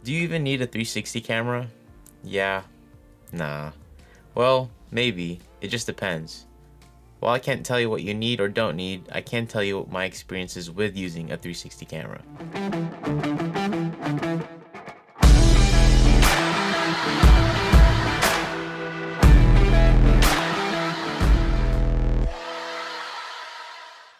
Do you even need a 360 camera? Yeah. Nah. Well, maybe. It just depends. While I can't tell you what you need or don't need, I can tell you my experiences with using a 360 camera.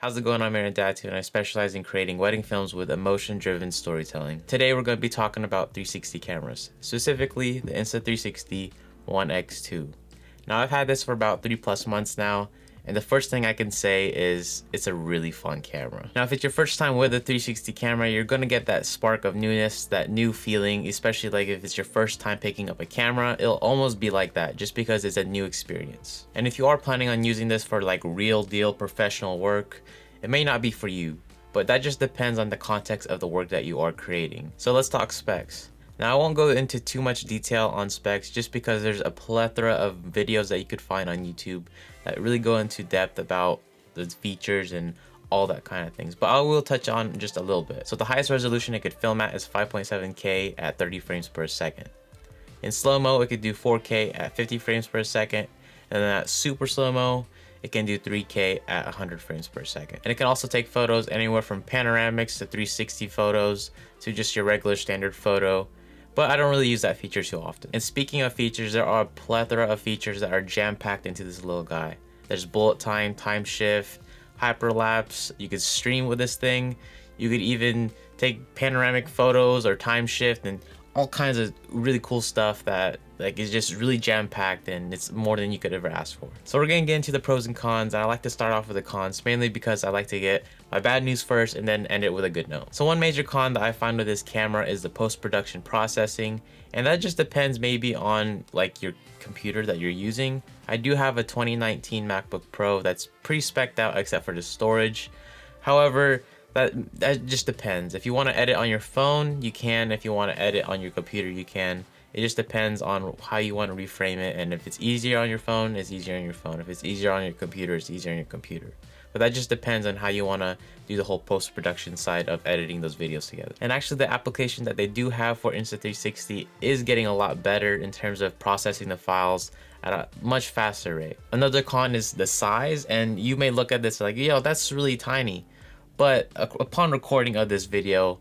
How's it going? I'm Aaron Datu, and I specialize in creating wedding films with emotion-driven storytelling. Today we're going to be talking about 360 cameras, specifically the Insta360 One X2. Now I've had this for about 3+ months now, and the first thing I can say is it's a really fun camera. Now if it's your first time with a 360 camera, you're gonna get that spark of newness, that new feeling, especially like if it's your first time picking up a camera, it'll almost be like that just because it's a new experience. And if you are planning on using this for like real deal professional work, it may not be for you, but that just depends on the context of the work that you are creating. So let's talk specs. Now I won't go into too much detail on specs just because there's a plethora of videos that you could find on YouTube that really go into depth about the features and all that kind of things, but I will touch on just a little bit. So the highest resolution it could film at is 5.7K at 30 frames per second. In slow-mo it could do 4K at 50 frames per second, and then at super slow-mo it can do 3K at 100 frames per second. And it can also take photos anywhere from panoramics to 360 photos to just your regular standard photo, but I don't really use that feature too often. And speaking of features, there are a plethora of features that are jam-packed into this little guy. There's bullet time, time shift, hyperlapse. You could stream with this thing. You could even take panoramic photos or time shift and all kinds of really cool stuff that like is just really jam-packed, and it's more than you could ever ask for. So we're gonna get into the pros and cons, and I like to start off with the cons mainly because I like to get my bad news first and then end it with a good note. So one major con that I find with this camera is the post-production processing, and that just depends maybe on like your computer that you're using. I do have a 2019 MacBook Pro that's pretty spec'd out except for the storage. However, that just depends. If you want to edit on your phone, you can. If you want to edit on your computer, you can. It just depends on how you want to reframe it, and if it's easier on your phone, it's easier on your phone. If it's easier on your computer, it's easier on your computer. But that just depends on how you want to do the whole post-production side of editing those videos together. And actually the application that they do have for Insta360 is getting a lot better in terms of processing the files at a much faster rate. Another con is the size, and you may look at this like, yo, that's really tiny. But upon recording of this video,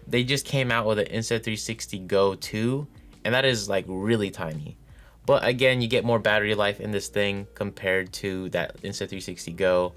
they just came out with an Insta360 Go 2, and that is like really tiny. But again, you get more battery life in this thing compared to that Insta360 Go.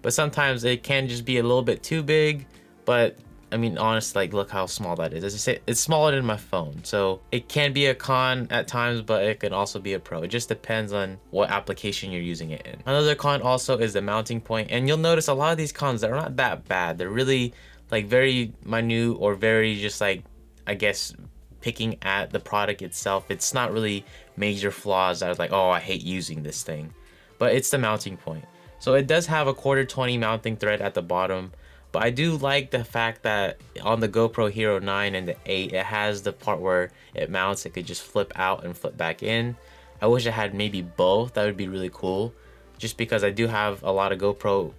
But sometimes it can just be a little bit too big, but I mean, honestly, like look how small that is. As I say, it's smaller than my phone, so it can be a con at times, but it can also be a pro. It just depends on what application you're using it in. Another con also is the mounting point, and you'll notice a lot of these cons are not that bad. They're really like very minute or very just like, I guess, picking at the product itself. It's not really major flaws that are like, oh, I hate using this thing, but it's the mounting point. So it does have a 1/4 mounting thread at the bottom. But I do like the fact that on the GoPro Hero 9 and the 8, it has the part where it mounts. It could just flip out and flip back in. I wish I had maybe both. That would be really cool. Just because I do have a lot of GoPro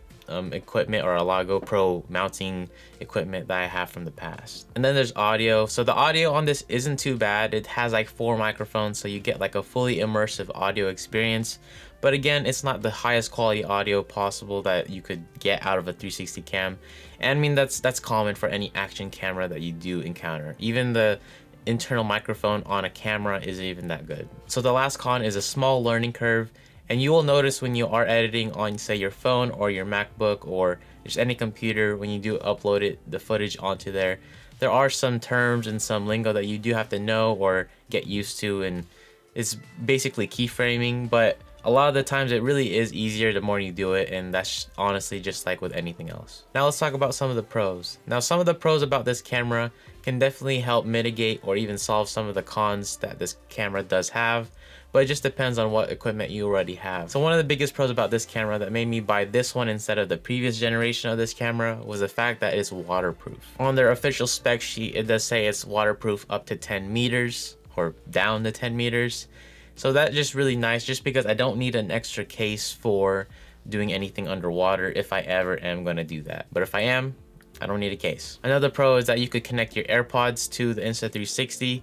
equipment, or a lot of GoPro mounting equipment that I have from the past. And then there's audio. So the audio on this isn't too bad. It has like 4 microphones, so you get like a fully immersive audio experience. But again, it's not the highest quality audio possible that you could get out of a 360 cam. And I mean, that's common for any action camera that you do encounter. Even the internal microphone on a camera isn't even that good. So the last con is a small learning curve. And you will notice when you are editing on, say, your phone or your MacBook or just any computer, when you do upload the footage onto there, there are some terms and some lingo that you do have to know or get used to, and it's basically keyframing, but a lot of the times it really is easier the more you do it, and that's honestly just like with anything else. Now let's talk about some of the pros. Now some of the pros about this camera can definitely help mitigate or even solve some of the cons that this camera does have, but it just depends on what equipment you already have. So one of the biggest pros about this camera that made me buy this one instead of the previous generation of this camera was the fact that it's waterproof. On their official spec sheet, it does say it's waterproof up to 10 meters or down to 10 meters. So that's just really nice, just because I don't need an extra case for doing anything underwater if I ever am going to do that. But if I am, I don't need a case. Another pro is that you could connect your AirPods to the Insta360,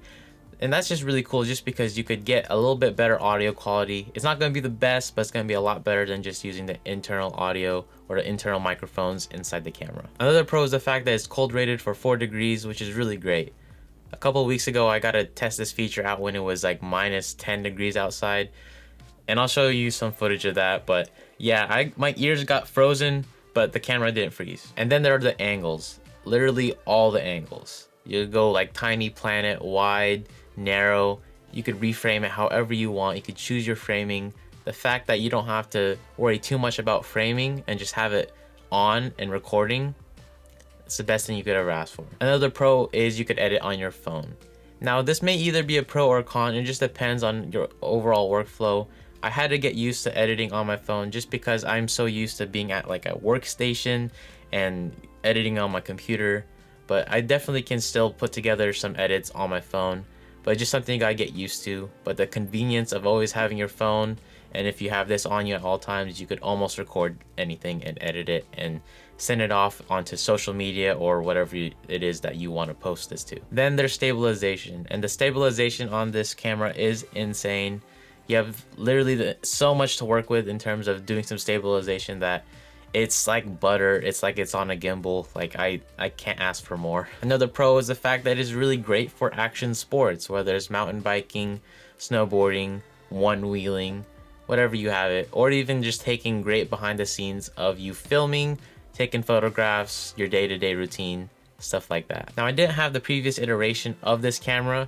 and that's just really cool just because you could get a little bit better audio quality. It's not going to be the best, but it's going to be a lot better than just using the internal audio or the internal microphones inside the camera. Another pro is the fact that it's cold rated for 4 degrees, which is really great. A couple of weeks ago, I got to test this feature out when it was like minus 10 degrees outside, and I'll show you some footage of that. But yeah, my ears got frozen, but the camera didn't freeze. And then there are the angles, literally all the angles. You go like tiny planet, wide, narrow. You could reframe it however you want. You could choose your framing. The fact that you don't have to worry too much about framing and just have it on and recording, it's the best thing you could ever ask for. Another pro is you could edit on your phone. Now this may either be a pro or a con, it just depends on your overall workflow. I had to get used to editing on my phone just because I'm so used to being at like a workstation and editing on my computer, but I definitely can still put together some edits on my phone, but it's just something you gotta get used to. But the convenience of always having your phone, and if you have this on you at all times, you could almost record anything and edit it and send it off onto social media or whatever it is that you want to post this to. Then there's stabilization, and the stabilization on this camera is insane. You have literally so much to work with in terms of doing some stabilization that it's like butter. It's like it's on a gimbal. Like I can't ask for more. Another pro is the fact that it's really great for action sports, whether it's mountain biking, snowboarding, one-wheeling, whatever you have it, or even just taking great behind the scenes of you filming, taking photographs, your day-to-day routine, stuff like that. Now I didn't have the previous iteration of this camera,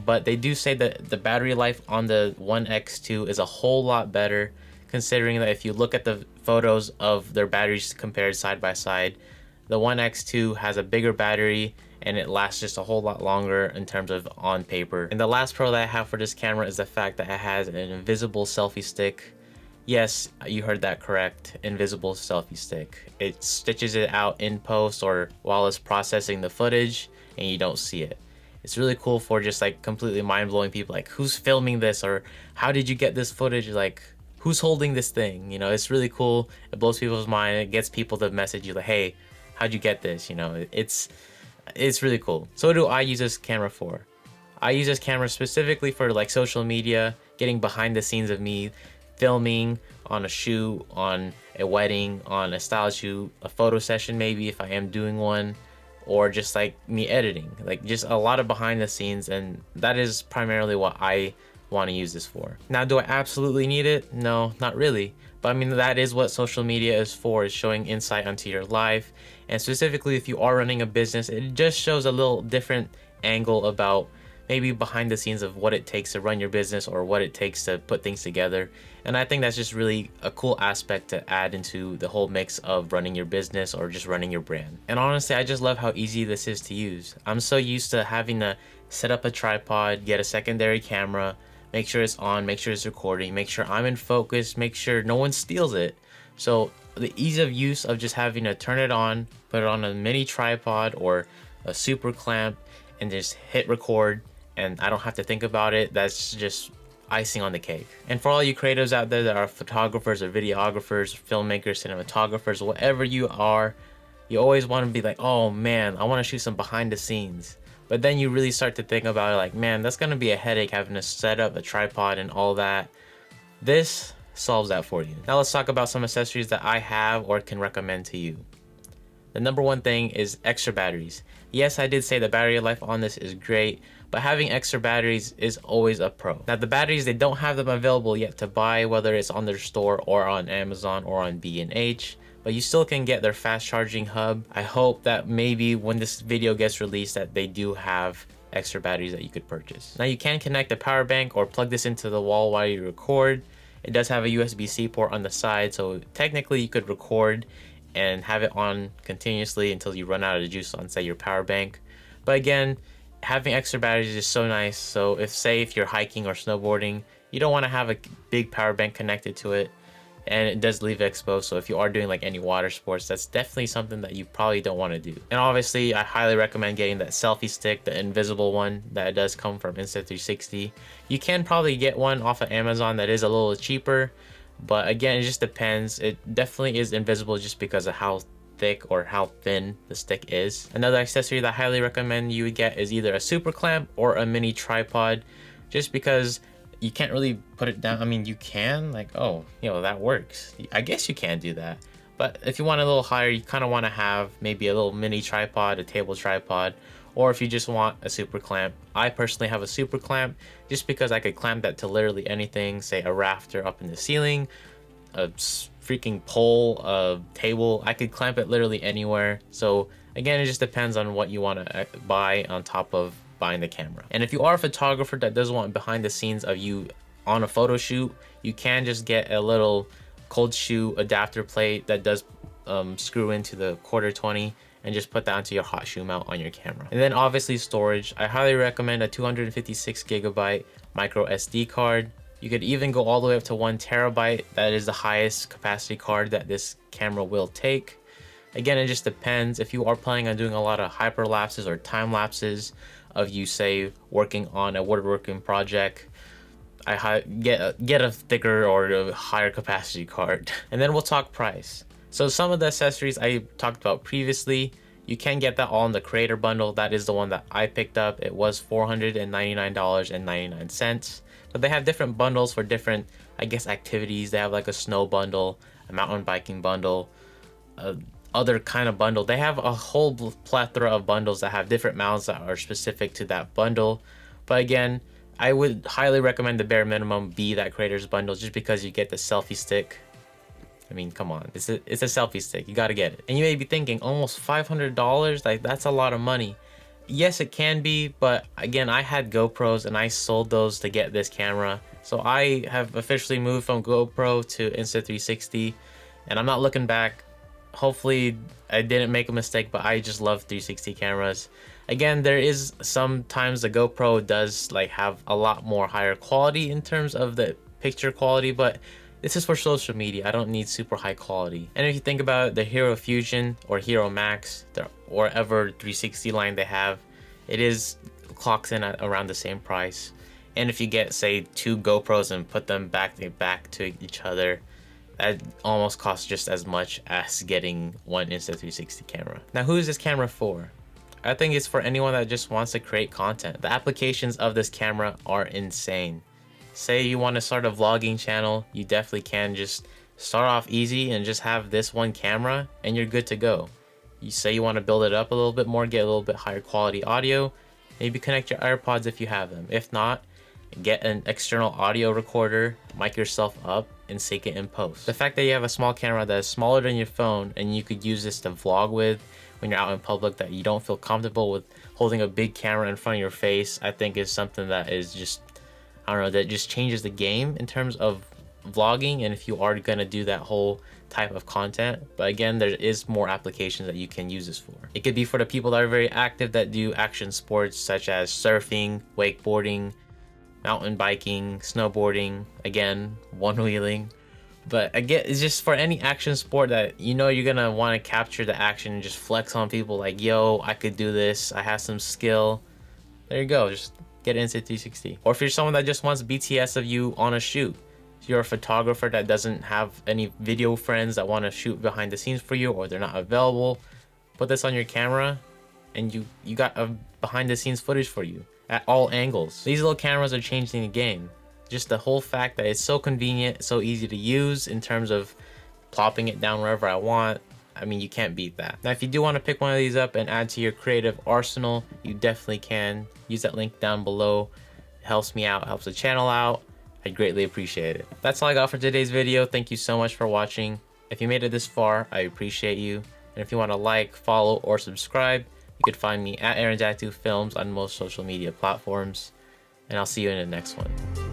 but they do say that the battery life on the One X2 is a whole lot better, considering that if you look at the photos of their batteries compared side by side, the One X2 has a bigger battery and it lasts just a whole lot longer in terms of on paper. And the last pro that I have for this camera is the fact that it has an invisible selfie stick. Yes, you heard that correct, invisible selfie stick. It stitches it out in post or while it's processing the footage and you don't see it. It's really cool for just like completely mind-blowing people, like who's filming this, or how did you get this footage, like who's holding this thing, you know. It's really cool. It blows people's mind. It gets people to message you like, hey, how'd you get this, you know. It's really cool. So what do I use this camera for? I use this camera specifically for like social media, getting behind the scenes of me filming on a shoot, on a wedding, on a style shoot, a photo session maybe if I am doing one, or just like me editing, like just a lot of behind the scenes, and that is primarily what I want to use this for. Now, do I absolutely need it? No, not really. But I mean, that is what social media is for, is showing insight onto your life. And specifically, if you are running a business, it just shows a little different angle about maybe behind the scenes of what it takes to run your business or what it takes to put things together. And I think that's just really a cool aspect to add into the whole mix of running your business or just running your brand. And honestly, I just love how easy this is to use. I'm so used to having to set up a tripod, get a secondary camera, make sure it's on, make sure it's recording, make sure I'm in focus, make sure no one steals it. So the ease of use of just having to turn it on, put it on a mini tripod or a super clamp, and just hit record, and I don't have to think about it, that's just icing on the cake. And for all you creatives out there that are photographers or videographers, filmmakers, cinematographers, whatever you are, you always want to be like, oh man, I want to shoot some behind the scenes. But then you really start to think about it like, man, that's going to be a headache having to set up a tripod and all that. This solves that for you. Now let's talk about some accessories that I have or can recommend to you. The number one thing is extra batteries. Yes, I did say the battery life on this is great, but having extra batteries is always a pro. Now the batteries, they don't have them available yet to buy, whether it's on their store or on Amazon or on B&H, but you still can get their fast charging hub. I hope that maybe when this video gets released that they do have extra batteries that you could purchase. Now you can connect a power bank or plug this into the wall while you record. It does have a USB-C port on the side, so technically you could record and have it on continuously until you run out of juice on, say, your power bank. But again, having extra batteries is so nice. So if you're hiking or snowboarding, you don't want to have a big power bank connected to it, and it does leave it exposed. So if you are doing like any water sports, that's definitely something that you probably don't want to do. And obviously, I highly recommend getting that selfie stick, the invisible one that does come from Insta360. You can probably get one off of Amazon that is a little cheaper, but again, it just depends. It definitely is invisible just because of how thick or how thin the stick is. Another accessory that I highly recommend you would get is either a super clamp or a mini tripod, just because you can't really put it down. I mean, you can, like, oh, you know, that works. I guess you can do that. But if you want a little higher, you kind of want to have maybe a little mini tripod, a table tripod, or if you just want a super clamp. I personally have a super clamp just because I could clamp that to literally anything, say a rafter up in the ceiling, a freaking pole, a table. I could clamp it literally anywhere. So again, it just depends on what you want to buy on top of buying the camera. And if you are a photographer that does want behind the scenes of you on a photo shoot, you can just get a little cold shoe adapter plate that does screw into the 1/4-20 and just put that onto your hot shoe mount on your camera. And then obviously storage. I highly recommend a 256GB micro SD card. You could even go all the way up to 1TB. That is the highest capacity card that this camera will take. Again, it just depends. If you are planning on doing a lot of hyperlapses or time lapses of you, say, working on a woodworking project, get a thicker or a higher capacity card. And then we'll talk price. So some of the accessories I talked about previously, you can get that all in the creator bundle. That is the one that I picked up. It was $499.99. But they have different bundles for different, I guess, activities. They have like a snow bundle, a mountain biking bundle, other kind of bundle. They have a whole plethora of bundles that have different mounts that are specific to that bundle. But again, I would highly recommend the bare minimum be that creators bundle, just because you get the selfie stick. I mean, come on, it's a selfie stick, you gotta get it. And you may be thinking, almost $500, like that's a lot of money. Yes, it can be, but again, I had GoPros and I sold those to get this camera. So I have officially moved from GoPro to Insta360, and I'm not looking back. Hopefully I didn't make a mistake, but I just love 360 cameras. Again, there is sometimes the GoPro does like have a lot more higher quality in terms of the picture quality, but this is for social media. I don't need super high quality. And if you think about it, the Hero Fusion or Hero Max, or whatever 360 line they have, it is clocks in at around the same price. And if you get, say, 2 GoPros and put them back to each other, that almost costs just as much as getting one Insta360 camera. Now, who is this camera for? I think it's for anyone that just wants to create content. The applications of this camera are insane. Say you want to start a vlogging channel, you definitely can just start off easy and just have this one camera and you're good to go. You say you want to build it up a little bit more, get a little bit higher quality audio, maybe connect your AirPods if you have them. If not, get an external audio recorder, mic yourself up, and sync it in post. The fact that you have a small camera that is smaller than your phone and you could use this to vlog with when you're out in public, that you don't feel comfortable with holding a big camera in front of your face, I think is something that is just, I don't know, that just changes the game in terms of vlogging, and if you are going to do that whole type of content. But again, there is more applications that you can use this for. It could be for the people that are very active, that do action sports such as surfing, wakeboarding, mountain biking, snowboarding, again, one-wheeling. But again, it's just for any action sport that you know you're gonna want to capture the action and just flex on people like, yo, I could do this, I have some skill. There you go, just get into 360. Or if you're someone that just wants BTS of you on a shoot, if you're a photographer that doesn't have any video friends that want to shoot behind the scenes for you, or they're not available, put this on your camera and you got a behind the scenes footage for you at all angles. These little cameras are changing the game. Just the whole fact that it's so convenient, so easy to use in terms of plopping it down wherever I want. I mean, you can't beat that. Now, if you do want to pick one of these up and add to your creative arsenal, you definitely can. Use that link down below. It helps me out, helps the channel out. I'd greatly appreciate it. That's all I got for today's video. Thank you so much for watching. If you made it this far, I appreciate you. And if you want to like, follow, or subscribe, you could find me at Aaron's Active Films on most social media platforms. And I'll see you in the next one.